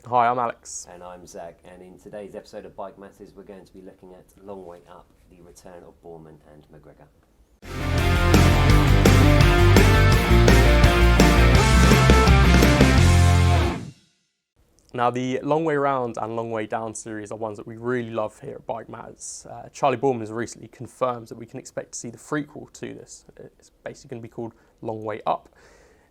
Hi, I'm Alex. And I'm Zack, and in today's episode of Bike Matters, we're going to be looking at Long Way Up, the return of Boorman and McGregor. Now, the Long Way Round and Long Way Down series are ones that we really love here at Bike Matters. Charlie Boorman has recently confirmed that we can expect to see the prequel to this. It's basically going to be called Long Way Up.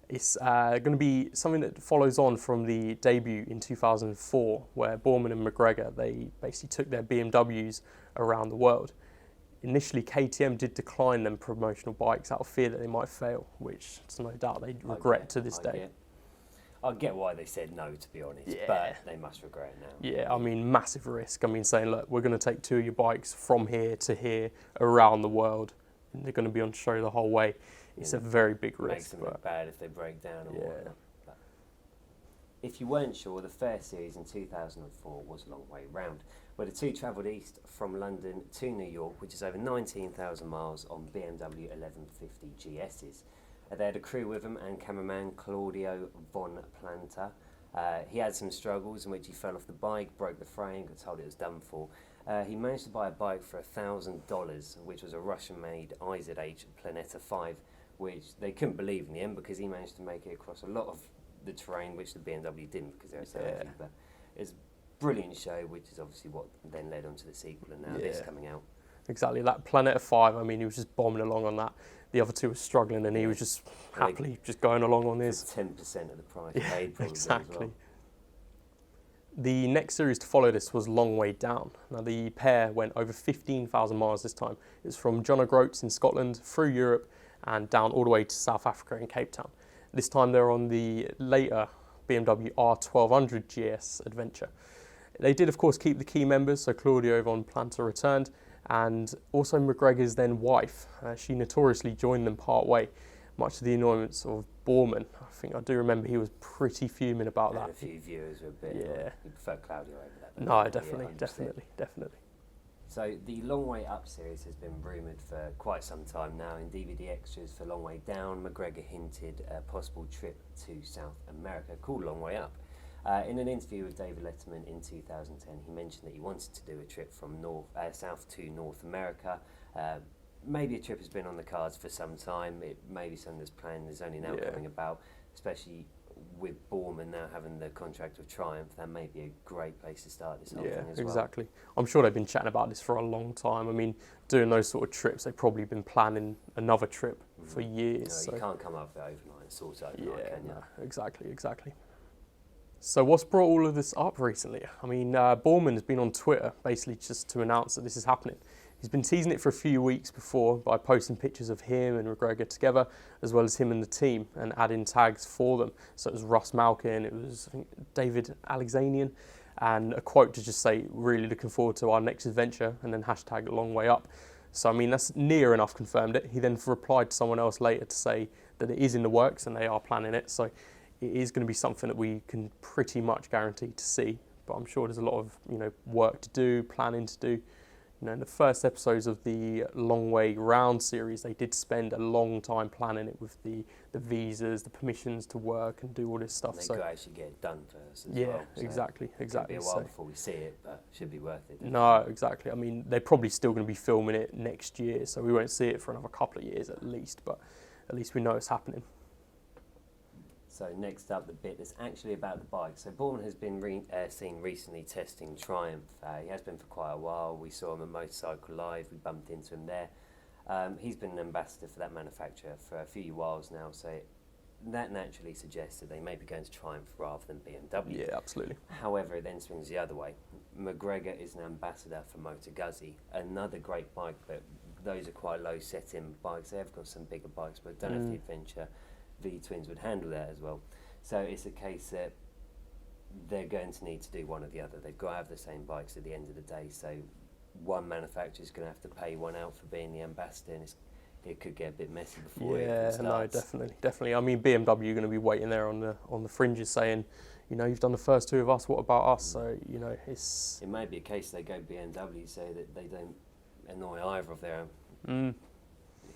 It's going to be something that follows on from the debut in 2004, where Boorman and McGregor, they basically took their BMWs around the world. Initially, KTM did decline them promotional bikes out of fear that they might fail, which there's no doubt they regret to this day. I get why they said no, to be honest, but they must regret it now. Yeah, I mean, massive risk. I mean, saying, look, we're going to take two of your bikes from here to here around the world, and they're going to be on show the whole way. It's a very big risk. Makes them look bad if they break down or whatnot. But if you weren't sure, the Fair Series in 2004 was Long Way Round, where the two travelled east from London to New York, which is over 19,000 miles on BMW 1150 GSs. They had a crew with him and cameraman Claudio von Planta. He had some struggles in which he fell off the bike, broke the frame, got told it was done for. He managed to buy a bike for $1,000, which was a Russian-made IZH Planeta 5, which they couldn't believe in the end because he managed to make it across a lot of the terrain, which the BMW didn't because they were so heavy. But it's a brilliant show, which is obviously what then led on to the sequel and now this coming out. Exactly, that Planeta 5, I mean, he was just bombing along on that. The other two were struggling and he was just happily just going along on his. 10% of the price paid probably exactly. as well. The next series to follow this was Long Way Down. Now, the pair went over 15,000 miles this time. It's from John O'Groats in Scotland, through Europe, and down all the way to South Africa in Cape Town. This time they're on the later BMW R1200 GS adventure. They did, of course, keep the key members, so Claudio von Planta returned, and also McGregor's then wife. She notoriously joined them part way, much to the annoyance of Boorman. I do remember he was pretty fuming about that. A few viewers were a bit. You prefer Claudio over that. No, definitely. So the Long Way Up series has been rumoured for quite some time now. In DVD extras for Long Way Down, McGregor hinted a possible trip to South America called Long Way Up. In an interview with David Letterman in 2010, he mentioned that he wanted to do a trip from South to North America. Maybe a trip has been on the cards for some time. It may be something that's planned, is only now coming about, especially with Boorman now having the contract with Triumph. That may be a great place to start this whole thing as well. Exactly. I'm sure they've been chatting about this for a long time. I mean, doing those sort of trips, they've probably been planning another trip for years. No, you can't come up with it overnight and sort it overnight, can you? No, exactly. So what's brought all of this up recently? I mean, Boorman has been on Twitter basically just to announce that this is happening. He's been teasing it for a few weeks before by posting pictures of him and McGregor together, as well as him and the team, and adding tags for them. So it was Russ Malkin, it was David Alexanian, and a quote to just say, really looking forward to our next adventure, and then hashtag Long Way Up. So I mean, that's near enough confirmed it. He then replied to someone else later to say that it is in the works and they are planning it. So it is going to be something that we can pretty much guarantee to see. But I'm sure there's a lot of work to do, planning to do. In the first episodes of the Long Way Round series, they did spend a long time planning it with the visas, the permissions to work and do all this stuff. And they could actually get it done first as well. Yeah, exactly. It could be a while before we see it, but it should be worth it. No, exactly. I mean, they're probably still going to be filming it next year, so we won't see it for another couple of years at least, but at least we know it's happening. So next up, the bit that's actually about the bike. So Boorman has been seen recently testing Triumph. He has been for quite a while. We saw him at Motorcycle Live. We bumped into him there. He's been an ambassador for that manufacturer for a few whiles now. So that naturally suggests that they may be going to Triumph rather than BMW. Yeah, absolutely. However, it then swings the other way. McGregor is an ambassador for Moto Guzzi, another great bike, but those are quite low set-in bikes. They have got some bigger bikes, but I don't know if the Adventure V-twins would handle that as well. So it's a case that they're going to need to do one or the other. They've got to have the same bikes at the end of the day. So one manufacturer is going to have to pay one out for being the ambassador, and it could get a bit messy before it starts. No, definitely. I mean, BMW are going to be waiting there on the fringes saying, you've done the first two of us, what about us? So, it's... It may be a case they go BMW so that they don't annoy either of their own.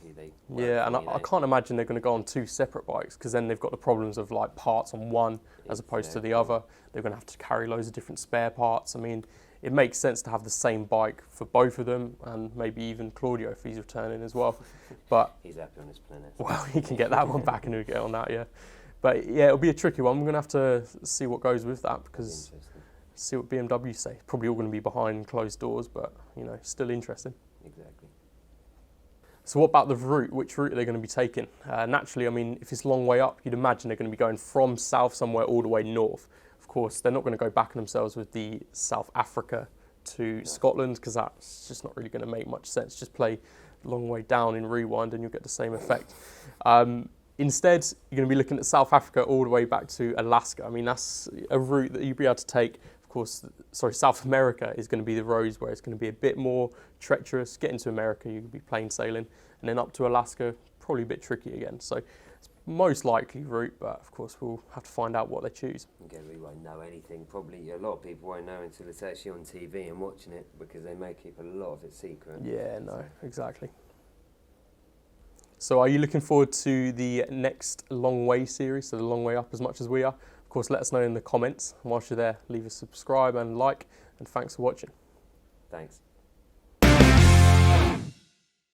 who they Yeah, and work for, I can't imagine they're going to go on 2 separate bikes, because then they've got the problems of like parts on one as opposed to the other. They're going to have to carry loads of different spare parts. I mean, it makes sense to have the same bike for both of them, and maybe even Claudio if he's returning as well. But he's happy on his planet. well, he can get that one back and he'll get on that, yeah. But yeah, it'll be a tricky one. We're going to have to see what goes with that, because see what BMW say. Probably all going to be behind closed doors, but you know, still interesting. Exactly. So what about the route? Which route are they going to be taking? Naturally, I mean, if it's a long way up, you'd imagine they're going to be going from south somewhere all the way north. Of course, they're not going to go back on themselves with the South Africa to Scotland, because that's just not really going to make much sense. Just play a long way down in rewind and you'll get the same effect. Instead, you're going to be looking at South Africa all the way back to Alaska. I mean, that's a route that you'll be able to take. Of course, South America is going to be the roads where it's going to be a bit more treacherous. Getting to America, you could be plain sailing. And then up to Alaska, probably a bit tricky again. So it's most likely route, but of course we'll have to find out what they choose. Again, we won't know anything. Probably a lot of people won't know until it's actually on TV and watching it, because they may keep a lot of it secret. Yeah, no, exactly. So are you looking forward to the next Long Way series, so the Long Way Up, as much as we are? Of course, let us know in the comments. And whilst you're there, leave a subscribe and like, and thanks for watching. Thanks.